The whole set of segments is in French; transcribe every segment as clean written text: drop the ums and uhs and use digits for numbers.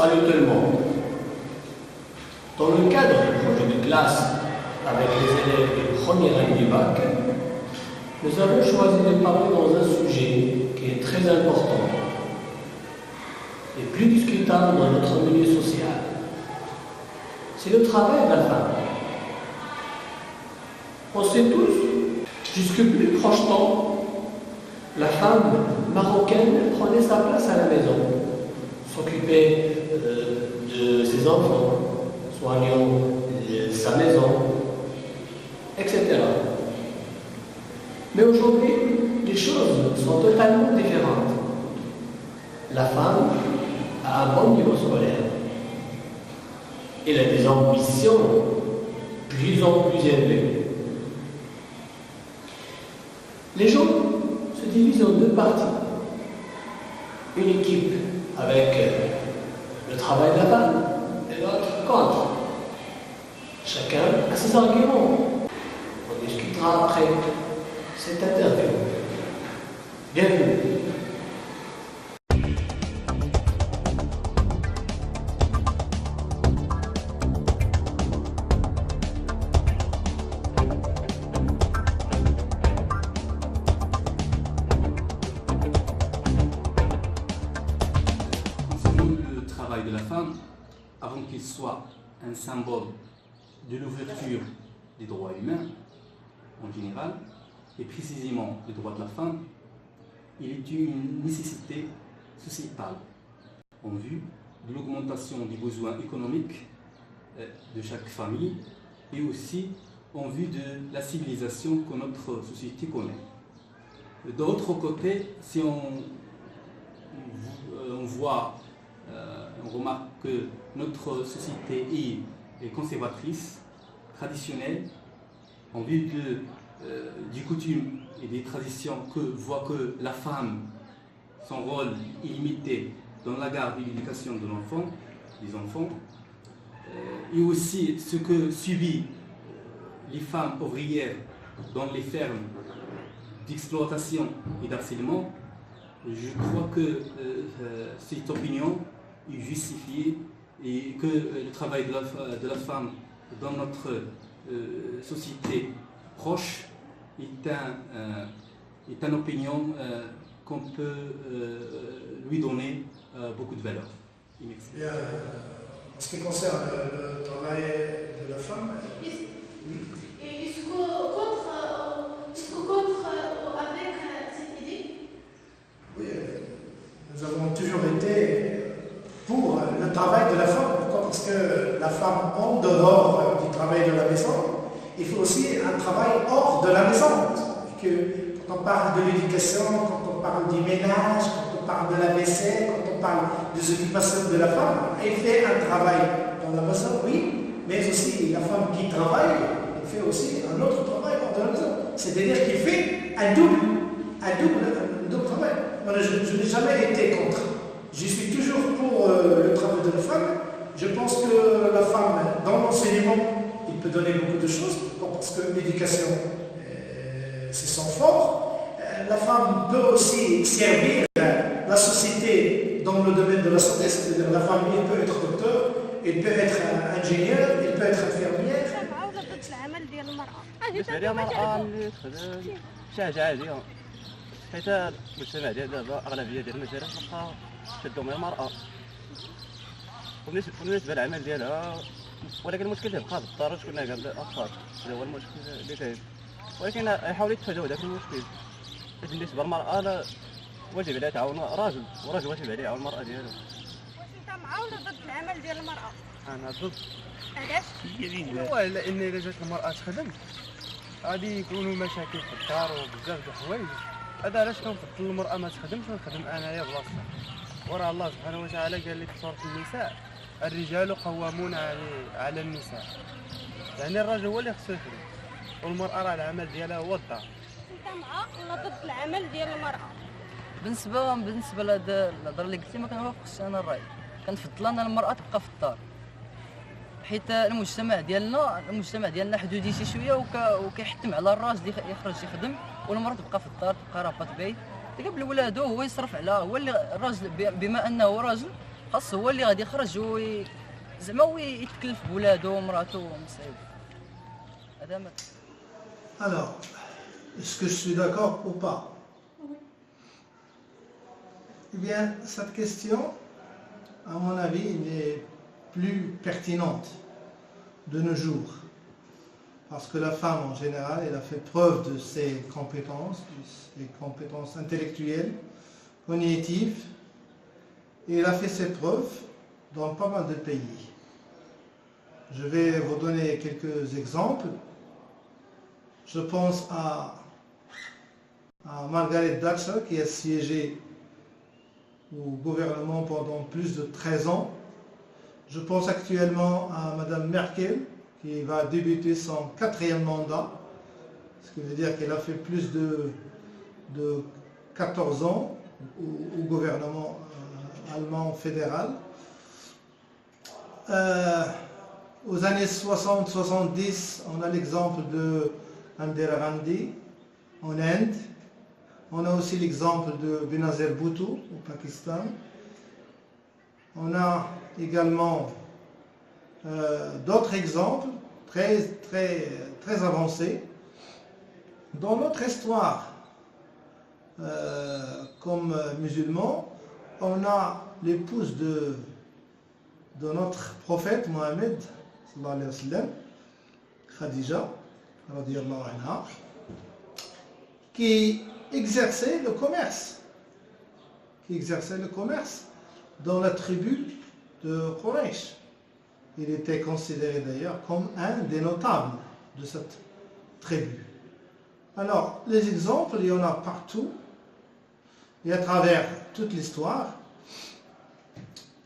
Salut tout le monde. Dans le cadre du projet de classe avec les élèves de première année du bac, nous avons choisi de parler dans un sujet qui est très important et plus discutable dans notre milieu social. C'est le travail de la femme. On sait tous, jusque plus proche temps, la femme marocaine prenait sa place à la maison, s'occupait de ses enfants, soignant sa maison, etc. Mais aujourd'hui, les choses sont totalement différentes. La femme a un bon niveau scolaire. Elle a des ambitions plus en plus élevées. Les gens se divisent en deux parties. Une équipe avec le travail de la femme et l'autre contre. Chacun a ses arguments. On discutera après cette interview. Bienvenue. Le travail de la femme, avant qu'il soit un symbole de l'ouverture des droits humains en général, et précisément des droits de la femme, il est une nécessité sociétale en vue de l'augmentation des besoins économiques de chaque famille et aussi en vue de la civilisation que notre société connaît. D'autre côté, si on remarque que notre société est conservatrice, traditionnelle, en vue du coutume et des traditions que voit que la femme, son rôle est limité dans la garde et l'éducation de l'enfant, des enfants, et aussi ce que subissent les femmes ouvrières dans les fermes d'exploitation et d'harcèlement. Je crois que cette opinion est justifiée et que le travail de la femme dans notre société proche est une opinion qu'on peut lui donner beaucoup de valeur. Bien, en ce qui concerne le travail de la femme, Est-ce que contre avec cette idée? oui, nous avons toujours été pour le travail de la femme. Pourquoi? Parce que la femme, en dehors du travail de la maison, il faut aussi un travail hors de la maison. Que quand on parle de l'éducation, quand on parle du ménage, quand on parle de la vaisselle, quand on parle des occupations de la femme, elle fait un travail dans la maison, oui, mais aussi la femme qui travaille, elle fait aussi un autre travail hors de la maison. C'est-à-dire qu'il fait un double travail. Moi, je n'ai jamais été contre. Je suis toujours pour le travail de la femme. Je pense que la femme, dans l'enseignement, il peut donner beaucoup de choses, parce que l'éducation, c'est son fort. La femme peut aussi servir la société dans le domaine de la santé, c'est-à-dire la femme, elle peut être docteur, elle peut être ingénieur, elle peut être infirmière. بالنسبه لي المراه اللي تخدم شي حاجه عاديه حيت المجتمع ديال دابا اغلبيه ديال المجالات تلقى شدوا من المراه وبالنسبه للعمل ديالها، ولكن المشكل تيبقى بالضرر شكون كاع الاطفال، هذا هو المشكل اللي كاين، ولكن يحاولوا يتفادوا ذاك المشكل. حيت بالنسبه للمراه واجب عليها تعاون الراجل، والراجل واجب عليه يعاون المراه ديالو. واش انت مع ولا ضد العمل ديال المراه؟ انا ضد. علاش؟ لان الا جات المراه تخدم غادي يكونوا مشاكل في الدار وبزاف د الحوايج. هذا علاش كنفضل المراه ما تخدمش ونخدم انايا بلاصتها. وراه الله سبحانه وتعالى قال لك في سوره النساء الرجال قوامون على النساء، يعني الراجل هو اللي خصو يخدم والمراه راه العمل ديالها هو الدار. انت مع ولا ضد العمل ديال المراه؟ بالنسبه لهذا الهضره اللي قلتي ما كنوافقش انا الراي. كنفضل ان المراه تبقى في الدار، حيت المجتمع ديالنا حدودي شي شويه وكيحتم على الراجل يخرج يخدم والمراه تبقى في الدار، تبقى رابطه بيت، تقابل ولادو، هو يصرف على، هو اللي الراجل بما انه راجل خاص هو اللي غادي يخرج زعما هو يتكلف بولادو ومراته ومصايب هذا ما. Alors, est-ce que je suis d'accord ou pas? Eh bien, cette question, à mon avis, n'est plus pertinente de nos jours. Parce que la femme, en général, elle a fait preuve de ses compétences intellectuelles, cognitives, et elle a fait ses preuves dans pas mal de pays. Je vais vous donner quelques exemples. Je pense à Margaret Thatcher qui a siégé au gouvernement pendant plus de 13 ans. Je pense actuellement à Madame Merkel qui va débuter son 4e mandat, ce qui veut dire qu'elle a fait plus de 14 ans au gouvernement allemand fédéral. Aux années 60-70, on a l'exemple de Indira Gandhi en Inde. On a aussi l'exemple de Benazir Bhutto au Pakistan. On a également d'autres exemples très avancés. Dans notre histoire, comme musulmans, on a l'épouse de notre prophète Mohammed, sallallahu alayhi wa sallam, Khadija, radiyallahu anha, qui exerçait le commerce dans la tribu de Quraysh. Il était considéré d'ailleurs comme un des notables de cette tribu. Alors, les exemples, il y en a partout, et à travers toute l'histoire.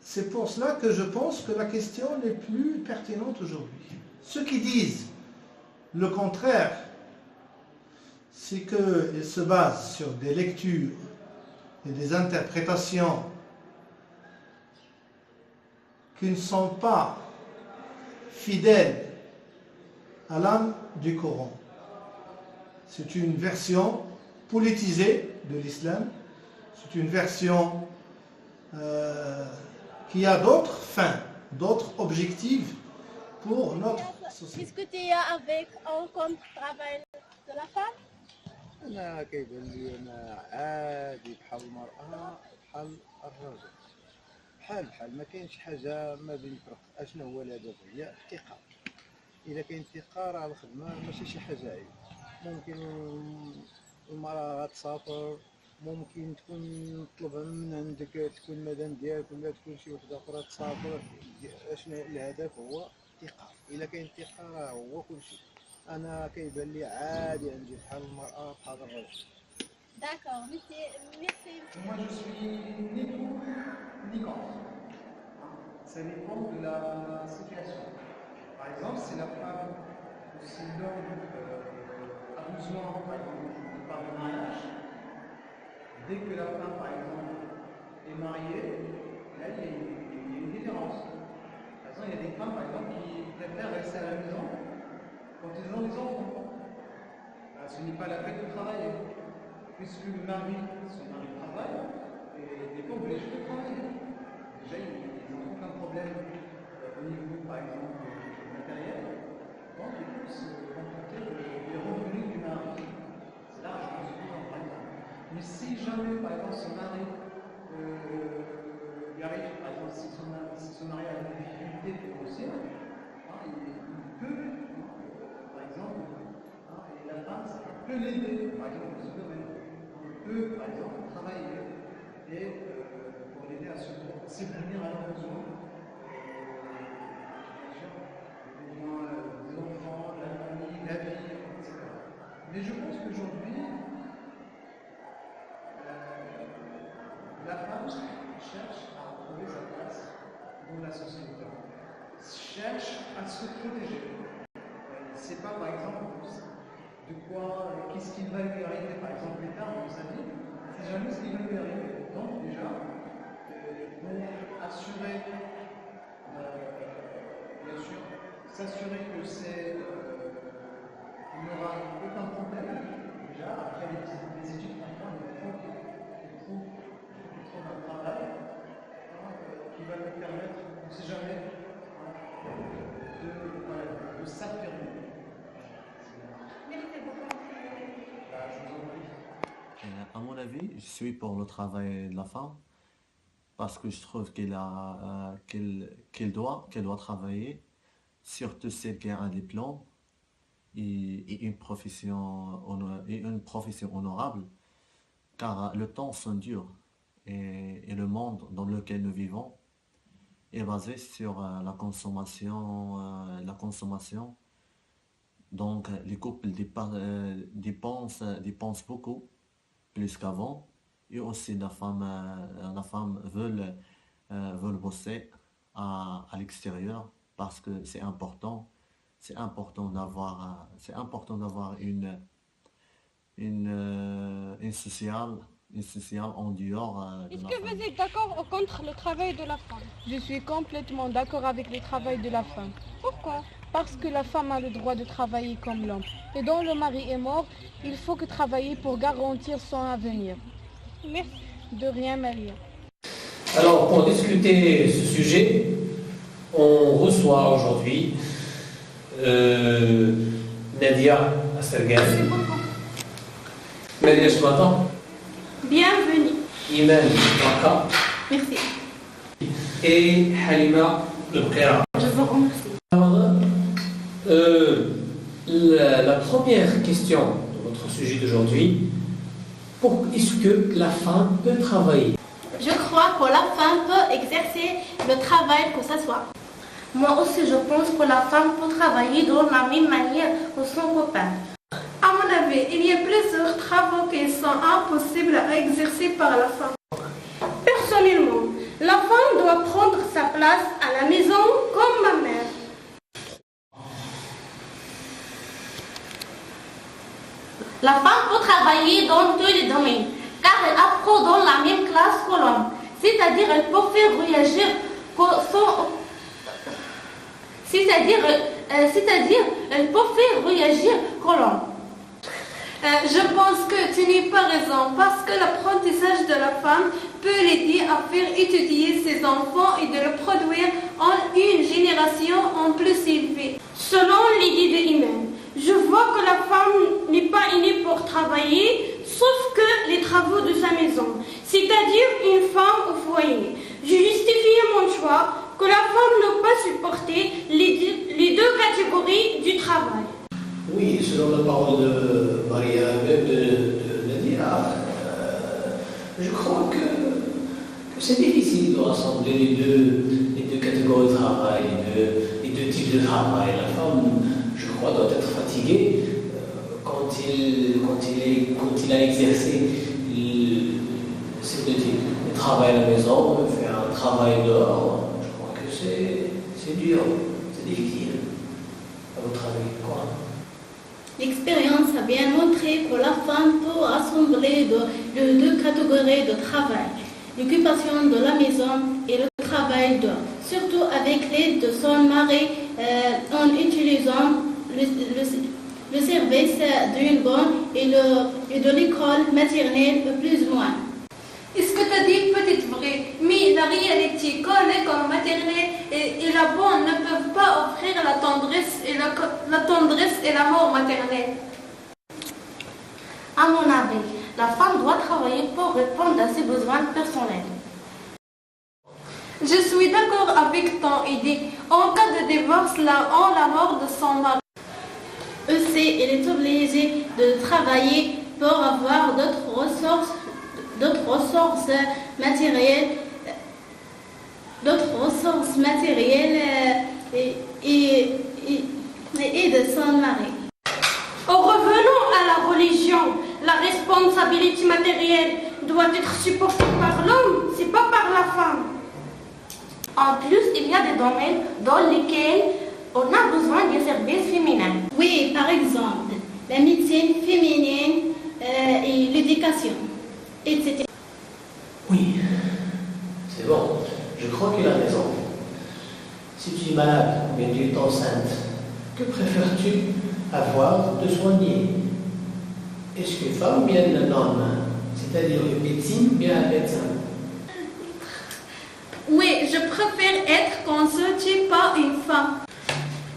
C'est pour cela que je pense que la question n'est plus pertinente aujourd'hui. Ceux qui disent le contraire, c'est qu'ils se basent sur des lectures et des interprétations qui ne sont pas fidèles à l'âme du Coran. C'est une version politisée de l'islam, c'est une version qui a d'autres fins, d'autres objectifs pour notre société. Discuter avec un compte travail de la femme. أنا كيبان لي أنا عادي بحال المرأة بحال الرجل بحال ما كاينش حاجة ما بين الفرق. أشنو هو الهدف؟ هي افتقار. إذا كاين افتقار على الخدمة ماشي شي حاجة عيب. ممكن المرأة غتسافر، ممكن تكون طلبها من عندك تكون مدام ديالك ولا تكون شي وحدة أخرى تسافر. أشنو الهدف؟ هو افتقار. إذا كاين افتقار هو كلشي. أنا كيبان لي عادي نجي بحال المرأة بحال الرجل. D'accord, merci. Moi je suis ni pour ni contre. Ça dépend de la situation. Par exemple, si la femme ou si l'homme a besoin, par exemple, de part de mariage, dès que la femme, par exemple, est mariée, là il y a une différence. Par exemple, il y a des femmes, par exemple, qui préfèrent rester à la maison quand ils ont des enfants. Ce n'est pas la peine de travailler, puisque son mari travaille, et des fois on veut les jouer travailler. Déjà, ils n'ont aucun problème au niveau, par exemple, matériel, donc ils peuvent se contenter des revenus du mari. C'est largement suffisant, par exemple. Mais si jamais, par exemple, son mari il arrive, par exemple, si son mari a des difficultés financières, il peut, par exemple, et la femme, ça peut l'aider, par exemple, dans ce domaine. On peut, par exemple, travailler et pour l'aider à subvenir à leurs besoins, les besoins des enfants, de la famille, la vie, etc. Mais je pense qu'aujourd'hui, la femme cherche à trouver sa place dans la société, cherche à se protéger. C'est pas, par exemple, de quoi, qu'est-ce qui va lui arriver, par exemple, plus tard dans sa vie, c'est jamais ce qui va lui arriver. Donc, déjà, pour assurer, bien sûr, s'assurer que il n'y aura aucun problème, déjà, après les études, il faut qu'il trouve un travail qui va suis pour le travail de la femme parce que je trouve qu'elle doit travailler, surtout celle qui a un diplôme et une profession honorable, car le temps sont dur et le monde dans lequel nous vivons est basé sur la consommation. Donc les couples dépensent beaucoup plus qu'avant, et aussi la femme veut bosser à l'extérieur parce que c'est important d'avoir une sociale en dehors de Est-ce la que famille. vous êtes d'accord ou contre le travail de la femme? Je suis complètement d'accord avec le travail de la femme. Pourquoi? Parce que la femme a le droit de travailler comme l'homme. Et dont le mari est mort, il faut que travailler pour garantir son avenir. Merci. De rien, Maria. Alors, pour discuter ce sujet, on reçoit aujourd'hui Nadia Astergan. Nadia, je m'entends? Bienvenue. Iman Maka Merci. et Halima Lebkhira. Je vous remercie. Alors, la première question de notre sujet d'aujourd'hui, est-ce que la femme peut travailler? Je crois que la femme peut exercer le travail que ce soit. Moi aussi, je pense que la femme peut travailler de la même manière que son copain. À mon avis, il y a plusieurs travaux qui sont impossibles à exercer par la femme. Personnellement, la femme doit prendre sa place à la maison comme ma mère. La femme peut travailler dans tous les domaines, car elle apprend dans la même classe que l'homme. C'est-à-dire, elle peut faire voyager elle peut faire voyager que l'homme. Je pense que tu n'as pas raison, parce que l'apprentissage de la femme peut l'aider à faire étudier ses enfants et de le produire en une génération en plus élevée. Selon l'idée de Iman, je vois que la femme n'est pas née pour travailler, sauf que les travaux de sa maison, c'est-à-dire une femme au foyer. Je justifie mon choix que la femme ne peut pas supporter les deux catégories du travail. Oui, selon la parole de Maria, de Nadia, je crois que c'est difficile de rassembler les deux catégories de travail, les deux types de travail. La femme, je crois, doit être fatiguée quand il a exercé ces deux types. Le travail à la maison, faire un travail dehors, je crois que c'est dur, c'est difficile. À votre avis, quoi? L'expérience a bien montré que la femme peut rassembler de deux catégories de travail, l'occupation de la maison et le travail dehors, surtout avec l'aide de son mari en utilisant le service d'une bonne et de l'école maternelle plus ou moins. Est-ce que tu as dit peut-être vrai, mais la réalité, quand l'école maternelle et la bonne ne peuvent pas offrir la tendresse et l'amour maternel? À mon avis, la femme doit travailler pour répondre à ses besoins personnels. Je suis d'accord avec ton idée. En cas de divorce, ou la mort de son mari, Aussi, elle est obligée de travailler pour avoir d'autres ressources matérielles et de son mari. Revenons à la religion. La responsabilité matérielle doit être supportée par l'homme, c'est pas par la femme. En plus, il y a des domaines dans lesquels on a besoin des services féminins. Oui, par exemple, la médecine féminine et l'éducation, etc. Oui, c'est bon. Je crois qu'il a raison. Si tu es malade ou bien tu es enceinte, que préfères-tu avoir de soigner? Est-ce qu'une femme ou bien un homme? C'est-à-dire une médecine ou bien un médecin? Oui, je préfère être consultée par une femme.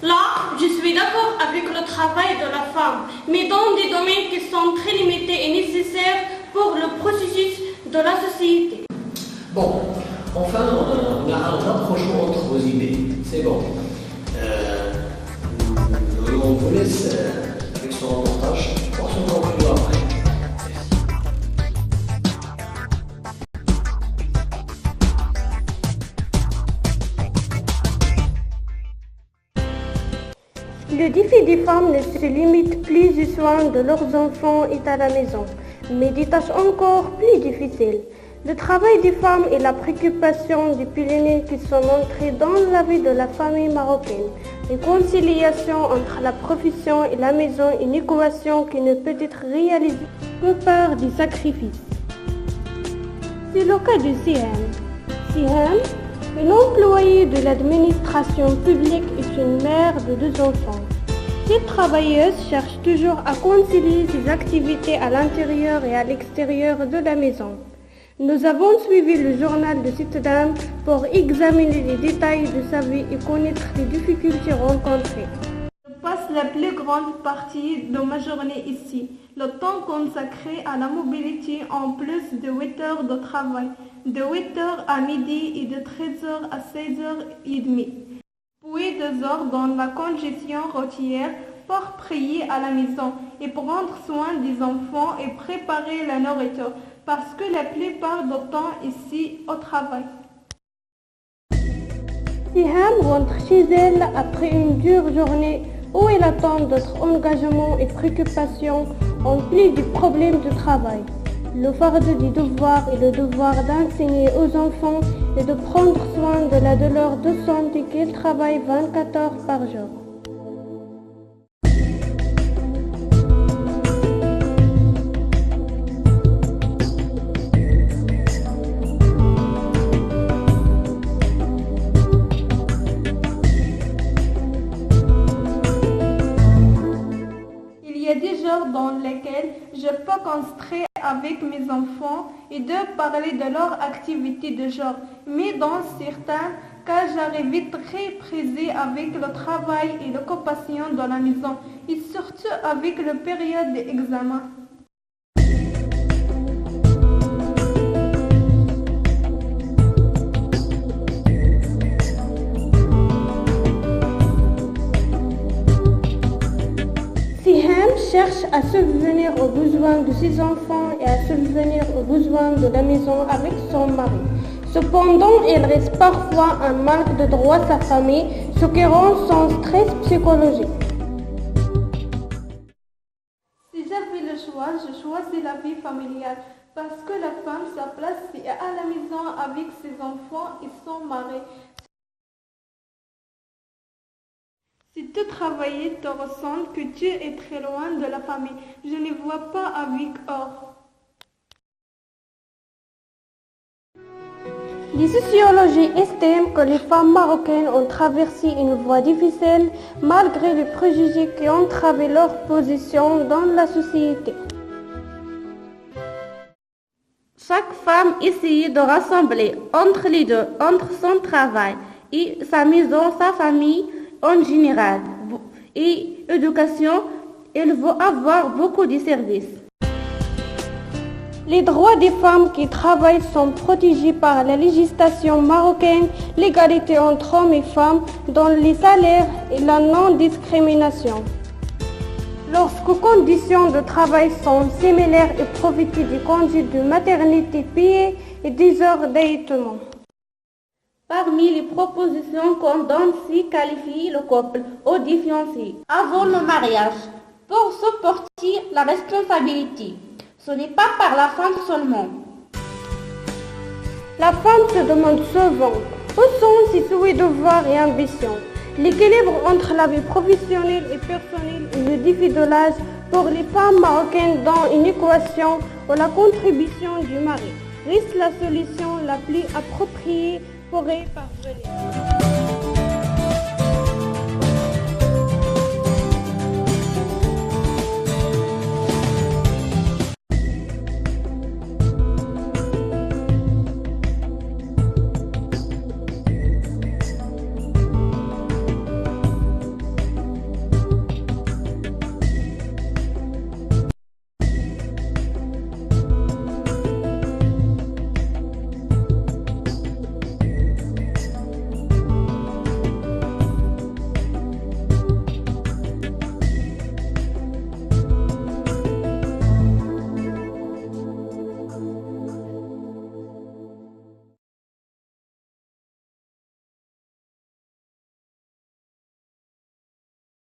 Là, je suis d'accord avec le travail de la femme, mais dans des domaines qui sont très limités et nécessaires pour le processus de la société. Bon, enfin, on a un rapprochement entre vos idées. C'est bon. On vous laisse avec son reportage pour se conclure après. Le défi des femmes ne se limite plus aux soins de leurs enfants et à la maison, mais des tâches encore plus difficiles. Le travail des femmes et la préoccupation des piliers qui sont entrés dans la vie de la famille marocaine. La conciliation entre la profession et la maison est une équation qui ne peut être réalisée que par des sacrifices. C'est le cas de Siham. Siham, une employée de l'administration publique, est une mère de 2 enfants. Cette travailleuse cherche toujours à concilier ses activités à l'intérieur et à l'extérieur de la maison. Nous avons suivi le journal de cette dame pour examiner les détails de sa vie et connaître les difficultés rencontrées. Je passe la plus grande partie de ma journée ici. Le temps consacré à la mobilité en plus de 8 heures de travail, de 8 heures à midi et de 13 heures à 16h30. Puis 2 heures dans la congestion routière pour prier à la maison et prendre soin des enfants et préparer la nourriture. Parce que la plupart du temps ici au travail. Siham rentre chez elle après une dure journée où elle attend d'autres engagements et préoccupations en plus du problème de travail. Le fardeau du devoir et le devoir d'enseigner aux enfants et de prendre soin de leur de santé qu'elle travaille 24 heures par jour. Dans lesquels je peux construire avec mes enfants et de parler de leur activité de jour. Mais dans certains cas, j'arrive vite très pressée avec le travail et l'occupation de la maison, et surtout avec la période d'examen. Cherche à subvenir aux besoins de ses enfants et à subvenir aux besoins de la maison avec son mari. Cependant, il reste parfois un manque de droits à sa famille, ce qui rend son stress psychologique. Si j'avais le choix, je choisis la vie familiale parce que la femme, sa place, c'est à la maison avec ses enfants et son mari. Si tu travailles, tu ressens que tu es très loin de la famille. Je ne vois pas avec or. Les sociologies estiment que les femmes marocaines ont traversé une voie difficile malgré les préjugés qui ont entravé leur position dans la société. Chaque femme essayait de rassembler entre les deux, entre son travail et sa maison, sa famille, en général, et éducation, il veut avoir beaucoup de services. Les droits des femmes qui travaillent sont protégés par la législation marocaine, l'égalité entre hommes et femmes dans les salaires et la non-discrimination. Lorsque conditions de travail sont similaires et profiter des congés de maternité payés et des heures d'allaitement. Parmi les propositions qu'on donne, si qualifie le couple ou des fiancés avant le mariage pour supporter la responsabilité. Ce n'est pas par la femme seulement. La femme se demande souvent où sont ses souhaits, devoirs et ambitions. L'équilibre entre la vie professionnelle et personnelle et le défi de l'âge pour les femmes marocaines dans une équation où la contribution du mari reste la solution la plus appropriée pour y parvenir.